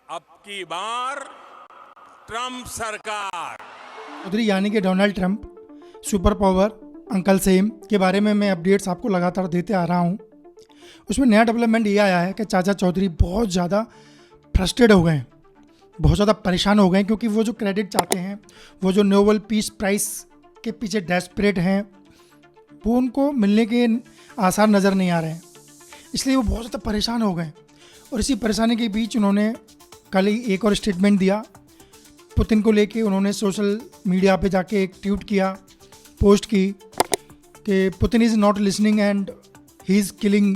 अब की बार ट्रम्प सरकार। चौधरी यानी कि Donald Trump super power uncle same के बारे में मैं अपडेट्स आपको लगातार देते आ रहा हूँ। उसमें नया डेवलपमेंट ये आया है कि चाचा चौधरी बहुत ज़्यादा फ्रस्ट्रेट हो गए हैं, बहुत ज़्यादा परेशान हो गए हैं, क्योंकि वो जो क्रेडिट चाहते हैं, वो जो नोबेल पीस प्राइज़ के पीछे डेस्परेट हैं, वो उनको मिलने के आसार नज़र नहीं आ रहे हैं। इसलिए वो बहुत ज़्यादा परेशान हो गए। और इसी परेशानी के बीच उन्होंने कल ही एक और स्टेटमेंट दिया पुतिन को लेके। उन्होंने सोशल मीडिया पे जाके एक ट्वीट किया, पोस्ट की कि Putin is not listening and he is killing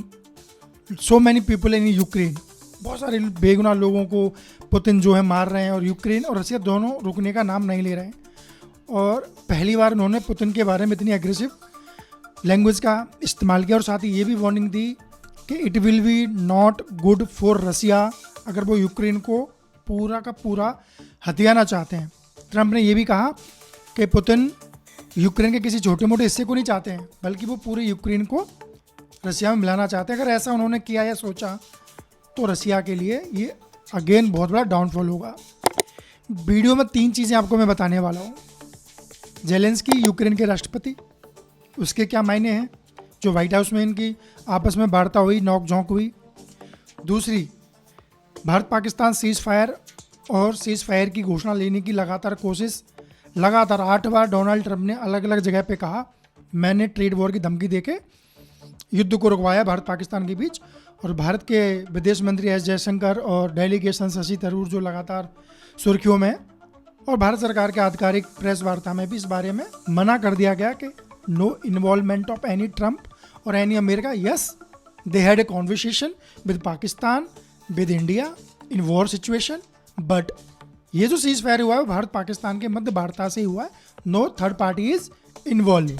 so many people in Ukraine. बहुत सारे बेगुनाह लोगों को पुतिन जो है मार रहे हैं, और यूक्रेन और रसिया दोनों रुकने का नाम नहीं ले रहे हैं। और पहली बार उन्होंने पुतिन के बारे में इतनी एग्रेसिव लैंग्वेज का इस्तेमाल किया, और साथ ही ये भी वार्निंग दी कि it will be not good for Russia अगर वो यूक्रेन को पूरा का पूरा हथियाना चाहते हैं। ट्रंप ने यह भी कहा कि पुतिन यूक्रेन के किसी छोटे मोटे हिस्से को नहीं चाहते हैं, बल्कि वो पूरे यूक्रेन को रसिया में मिलाना चाहते हैं। अगर ऐसा उन्होंने किया या सोचा तो रसिया के लिए ये अगेन बहुत बड़ा डाउनफॉल होगा। वीडियो में 3 चीज़ें आपको मैं बताने वाला हूँ। जेलेंस्की यूक्रेन के राष्ट्रपति, उसके क्या मायने हैं, जो व्हाइट हाउस में इनकी आपस में वार्ता हुई, नोक झोंक हुई। दूसरी, भारत पाकिस्तान सीज फायर और सीज फायर की घोषणा लेने की लगातार कोशिश। लगातार 8 बार डोनाल्ड ट्रंप ने अलग अलग जगह पे कहा मैंने ट्रेड वॉर की धमकी देके युद्ध को रुकवाया भारत पाकिस्तान के बीच। और भारत के विदेश मंत्री एस जयशंकर और डेलीगेशन शशि थरूर जो लगातार सुर्खियों में, और भारत सरकार के आधिकारिक प्रेस वार्ता में भी इस बारे में मना कर दिया गया कि no involvement of any Trump और any America. Yes, they had a conversation with Pakistan, with India in war situation, but ये जो सीज फायर हुआ है वो भारत पाकिस्तान के मध्य वार्ता से हुआ है। No third party is involve.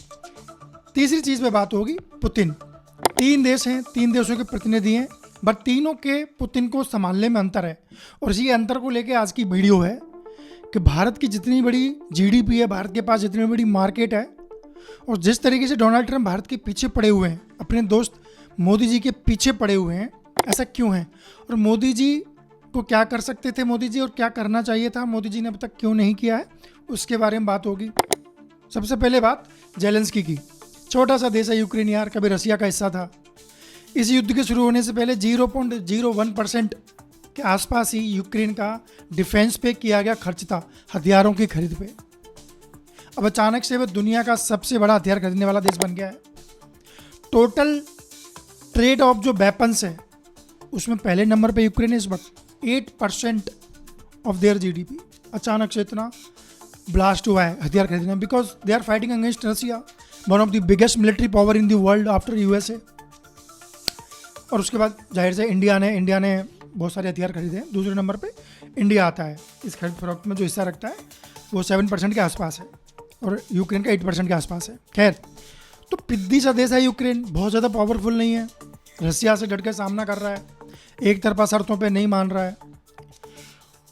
तीसरी चीज़ पे बात होगी पुतिन। 3 देश हैं, 3 देशों के प्रतिनिधि हैं, बट तीनों के पुतिन को संभालने में अंतर है। और इसी अंतर को लेके आज की वीडियो है कि भारत की जितनी बड़ी जीडीपी है, भारत के पास जितनी बड़ी मार्केट है, और जिस तरीके से डोनाल्ड ट्रंप भारत के पीछे पड़े हुए हैं, अपने दोस्त मोदी जी के पीछे पड़े हुए हैं, ऐसा क्यों है, और मोदी जी को क्या कर सकते थे मोदी जी, और क्या करना चाहिए था मोदी जी ने अब तक क्यों नहीं किया है, उसके बारे में बात होगी। सबसे पहले बात जेलेंस्की की। छोटा सा देश है यूक्रेन यार, कभी रसिया का हिस्सा था। इस युद्ध के शुरू होने से पहले 0.01% के आसपास ही यूक्रेन का डिफेंस पे किया गया खर्च था, हथियारों की खरीद पे। अब अचानक से वह दुनिया का सबसे बड़ा हथियार खरीदने वाला देश बन गया है। टोटल ट्रेड ऑफ जो वेपन्स है उसमें पहले नंबर पे यूक्रेन है इस वक्त, 8% ऑफ देयर जीडीपी। अचानक से इतना ब्लास्ट हुआ है हथियार खरीदने में, because they are fighting against Russia, one of the biggest military power in the world after USA. और उसके बाद जाहिर से इंडिया ने बहुत सारे हथियार खरीदे हैं। दूसरे नंबर पे इंडिया आता है इस खरीद फरोख्त में, जो हिस्सा रखता है वो 7% के आसपास है, और यूक्रेन का 8% के आसपास है। खैर, तो पिद्दी सा देश है यूक्रेन, बहुत ज़्यादा पावरफुल नहीं है, रसिया से डट के सामना कर रहा है, एक तरफा शर्तों पे नहीं मान रहा है।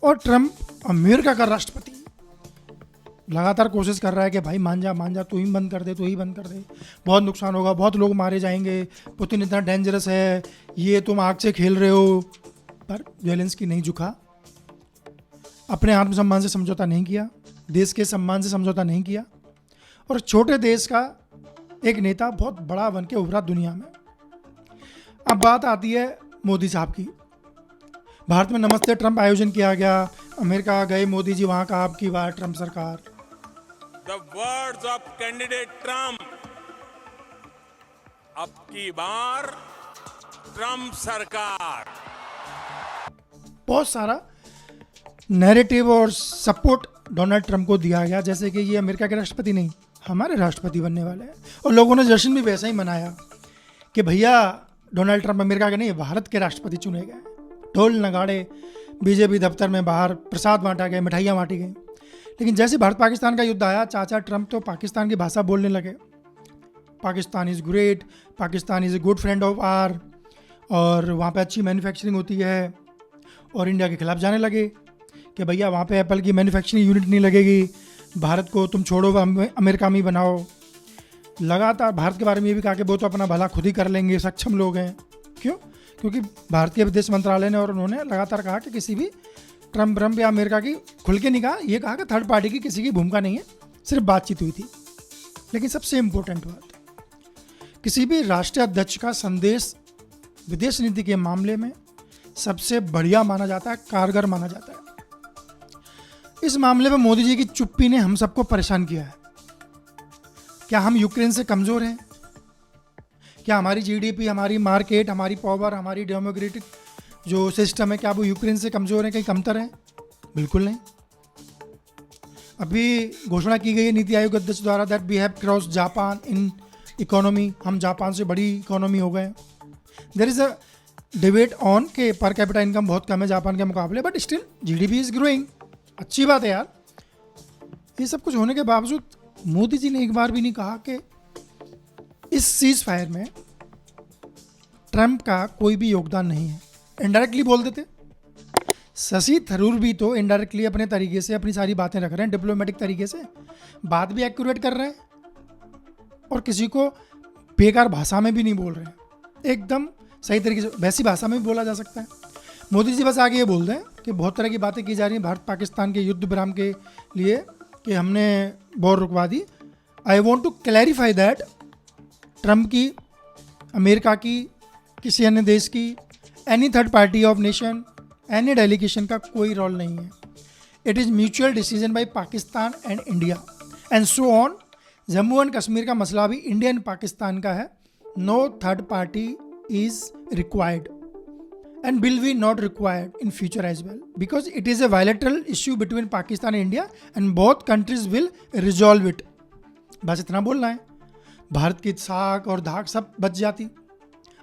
और ट्रंप अमेरिका का राष्ट्रपति लगातार कोशिश कर रहा है कि भाई मान जा, तू ही बंद कर दे, बहुत नुकसान होगा, बहुत लोग मारे जाएंगे, पुतिन इतना डेंजरस है, ये तुम आग से खेल रहे हो। पर जेलेंस्की नहीं झुका, अपने आत्मसम्मान से समझौता नहीं किया, देश के सम्मान से समझौता नहीं किया, और छोटे देश का एक नेता बहुत बड़ा बन के उभरा दुनिया में। अब बात आती है मोदी साहब की। भारत में नमस्ते ट्रंप आयोजन किया गया, अमेरिका गए मोदी जी, वहां का आपकी बार ट्रंप सरकार। The words of candidate Trump, अब की बार ट्रम्प सरकार। बहुत सारा नैरेटिव और सपोर्ट डोनाल्ड ट्रंप को दिया गया, जैसे कि ये अमेरिका के राष्ट्रपति नहीं, हमारे राष्ट्रपति बनने वाले हैं। और लोगों ने जश्न भी वैसा ही मनाया कि भैया डोनाल्ड ट्रंप अमेरिका के नहीं, भारत के राष्ट्रपति चुने गए। ढोल नगाड़े, बीजेपी दफ्तर में बाहर प्रसाद बांटा गए, मिठाइयाँ बांटी गई। लेकिन जैसे भारत पाकिस्तान का युद्ध आया, चाचा ट्रंप तो पाकिस्तान की भाषा बोलने लगे। Pakistan is great, Pakistan is a good friend of our, और वहाँ पे अच्छी मैन्युफैक्चरिंग होती है। और इंडिया के खिलाफ जाने लगे कि भैया वहाँ पे एप्पल की मैन्युफैक्चरिंग यूनिट नहीं लगेगी, भारत को तुम छोड़ो, अमेरिका में ही बनाओ। लगातार भारत के बारे में ये भी कहा कि वो तो अपना भला खुद ही कर लेंगे, सक्षम लोग हैं। क्यों? क्योंकि भारतीय विदेश मंत्रालय ने और उन्होंने लगातार कहा कि किसी भी ट्रम्प या अमेरिका की, खुल के नहीं कहा, ये कहा कि थर्ड पार्टी की किसी की भूमिका नहीं है, सिर्फ बातचीत हुई थी। लेकिन सबसे इम्पोर्टेंट बात, किसी भी राष्ट्रीय अध्यक्ष का संदेश विदेश नीति के मामले में सबसे बढ़िया माना जाता है, कारगर माना जाता है। इस मामले में मोदी जी की चुप्पी ने हम सबको परेशान किया है। क्या हम यूक्रेन से कमज़ोर हैं? क्या हमारी जीडीपी, हमारी मार्केट, हमारी पावर, हमारी डेमोक्रेटिक जो सिस्टम है, क्या वो यूक्रेन से कमज़ोर है, कहीं कमतर है? बिल्कुल नहीं। अभी घोषणा की गई है नीति आयोग अध्यक्ष द्वारा that we have cross Japan in economy, हम जापान से बड़ी इकोनॉमी हो गए। There is a debate on के पर कैपिटा इनकम बहुत कम है जापान के मुकाबले, but still GDP is growing. अच्छी बात है यार। ये सब कुछ होने के बावजूद मोदी जी ने एक बार भी नहीं कहा कि इस सीज फायर में ट्रंप का कोई भी योगदान नहीं है। इनडायरेक्टली बोल देते। शशि थरूर भी तो इनडायरेक्टली अपने तरीके से अपनी सारी बातें रख रहे हैं, डिप्लोमेटिक तरीके से बात भी एक्यूरेट कर रहे हैं और किसी को बेकार भाषा में भी नहीं बोल रहे हैं, एकदम सही तरीके से, वैसी भाषा में भी बोला जा सकता है। मोदी जी बस आगे ये बोल दें कि बहुत तरह की बातें की जा रही हैं भारत पाकिस्तान के युद्ध विराम के लिए कि हमने वॉर रुकवा दी। I want to clarify that Trump की, अमेरिका की, किसी अन्य देश की, any third party of nation, any delegation का कोई रोल नहीं है। It is mutual decision by Pakistan and India and so on. Jammu and Kashmir का मसला भी इंडिया एंड पाकिस्तान का है। No third party is required and will be not required in future as well because it is a bilateral issue between Pakistan and India and both countries will resolve it। बस इतना बोलना है, भारत की साख और धाक सब बच जाती।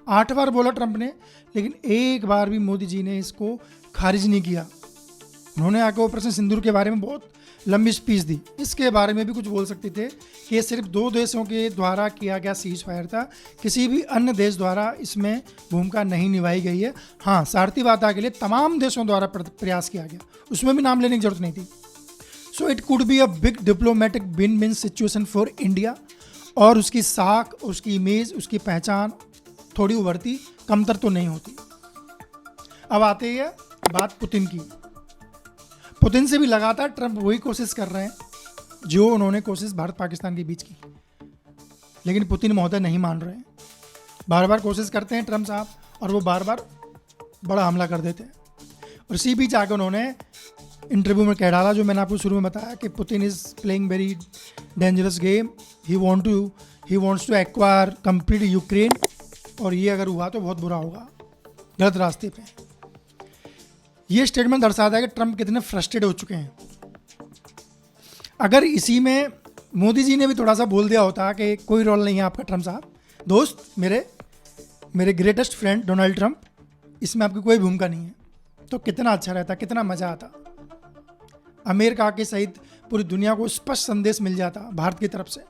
8 बार बोला ट्रंप ने, लेकिन एक बार भी मोदी जी ने इसको खारिज नहीं किया। उन्होंने आके ऑपरेशन सिंदूर के बारे में बहुत लंबी स्पीच दी, इसके बारे में भी कुछ बोल सकते थे कि ये सिर्फ 2 देशों के द्वारा किया गया सीज फायर था, किसी भी अन्य देश द्वारा इसमें भूमिका नहीं निभाई गई है। हाँ, सारथी वार्ता के लिए तमाम देशों द्वारा प्रयास किया गया, उसमें भी नाम लेने की जरूरत नहीं थी। So it could be a big diplomatic win win situation for India और उसकी साख, उसकी इमेज, उसकी पहचान थोड़ी उभरती, कमतर तो नहीं होती। अब आते हैं बात पुतिन की। पुतिन से भी लगातार ट्रंप वही कोशिश कर रहे हैं जो उन्होंने कोशिश भारत पाकिस्तान के बीच की, लेकिन पुतिन महोदय नहीं मान रहे हैं। बार बार कोशिश करते हैं ट्रंप साहब और वो बार बार बड़ा हमला कर देते हैं। और इसी बीच आकर उन्होंने इंटरव्यू में कह डाला, जो मैंने आपको शुरू में बताया कि Putin is playing very dangerous game, he wants to acquire complete Ukraine, और ये अगर हुआ तो बहुत बुरा होगा, गलत रास्ते पे। ये स्टेटमेंट दर्शाता है कि ट्रंप कितने फ्रस्ट्रेट हो चुके हैं। अगर इसी में मोदी जी ने भी थोड़ा सा बोल दिया होता कि कोई रोल नहीं है आपका ट्रंप साहब, दोस्त, मेरे ग्रेटेस्ट फ्रेंड डोनाल्ड ट्रंप, इसमें आपकी कोई भूमिका नहीं है, तो कितना अच्छा रहता, कितना मज़ा आता। अमेरिका के सहित पूरी दुनिया को स्पष्ट संदेश मिल जाता भारत की तरफ से।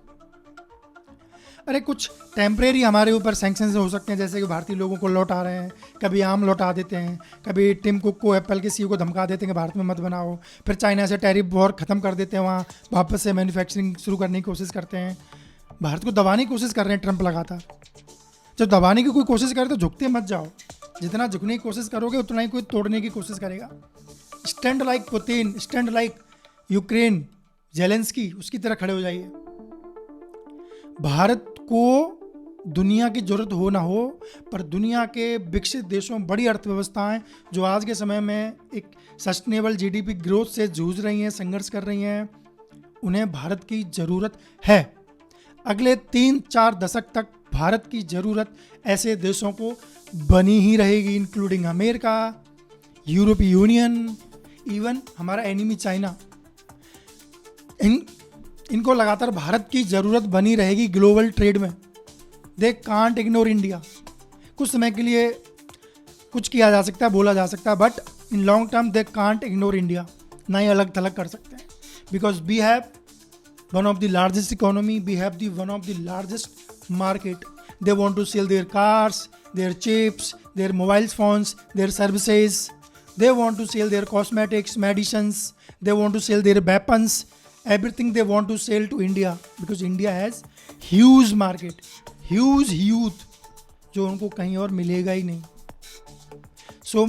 अरे कुछ टेम्परेरी हमारे ऊपर सैंक्शंस हो सकते हैं, जैसे कि भारतीय लोगों को लौटा रहे हैं, कभी आम लौटा देते हैं, कभी टिम कुक को, एप्पल के सीईओ को धमका देते हैं कि भारत में मत बनाओ, फिर चाइना से टैरिफ वॉर ख़त्म कर देते हैं, वहाँ वापस से मैन्युफैक्चरिंग शुरू करने की कोशिश करते हैं। भारत को दबाने की कोशिश कर रहे हैं ट्रंप लगातार। जब दबाने की कोई कोशिश करे तो झुकते मत जाओ, जितना झुकने की कोशिश करोगे उतना ही कोई तोड़ने की कोशिश करेगा। Stand like Putin, stand like Ukraine, Zelensky, उसकी तरह खड़े हो जाइए। भारत को दुनिया की जरूरत हो ना हो, पर दुनिया के विकसित देशों, बड़ी अर्थव्यवस्थाएं जो आज के समय में एक सस्टेनेबल जीडीपी ग्रोथ से जूझ रही हैं, संघर्ष कर रही हैं, उन्हें भारत की ज़रूरत है। अगले 3-4 दशक तक भारत की ज़रूरत ऐसे देशों को बनी ही रहेगी, इंक्लूडिंग अमेरिका, यूरोपीय यूनियन, इवन हमारा एनिमी चाइना। इनको लगातार भारत की ज़रूरत बनी रहेगी ग्लोबल ट्रेड में। दे कांट इग्नोर इंडिया। कुछ समय के लिए कुछ किया जा सकता है, बोला जा सकता है, but in long term they can't ignore India, ना ही अलग थलग कर सकते हैं, because we have one of the largest economy, we have the one of the largest market. They want to sell their cars, their chips, their mobile phones, their services, they want to sell their cosmetics, medicines, they want to sell their weapons, everything they want to sell to India because India has huge market, huge youth जो उनको कहीं और मिलेगा ही नहीं। So,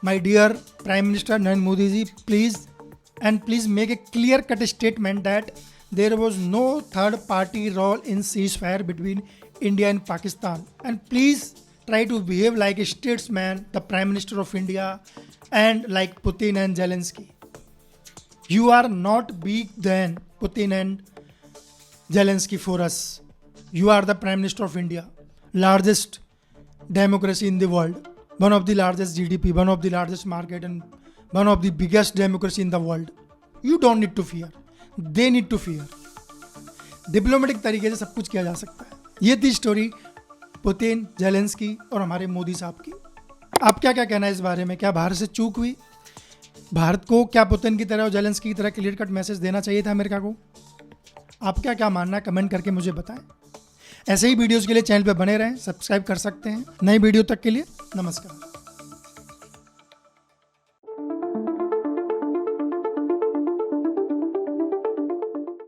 my dear Prime Minister Narendra Modi ji, please make a clear-cut statement that there was no third-party role in ceasefire between India and Pakistan. And please try to behave like a statesman, the Prime Minister of India, and like Putin and Zelensky. You are not big than Putin and Zelensky for us. You are the Prime Minister of India, largest democracy in the world, one of the largest GDP, one of the largest market, and one of the biggest democracy in the world. You don't need to fear. They need to fear. Diplomatic तरीके से सब कुछ किया जा सकता है. ये थी स्टोरी पुतिन, जेलेंस्की और हमारे मोदी साहब की. आप क्या क्या कहना है इस बारे में? क्या भारत से चूक हुई? भारत को क्या पुतिन की तरह और जेलेंस्की की तरह क्लियर कट मैसेज देना चाहिए था अमेरिका को? आपका क्या मानना है? कमेंट करके मुझे बताएं. ऐसे ही वीडियोस के लिए चैनल पे बने रहें, सब्सक्राइब कर सकते हैं. नई वीडियो तक के लिए नमस्कार.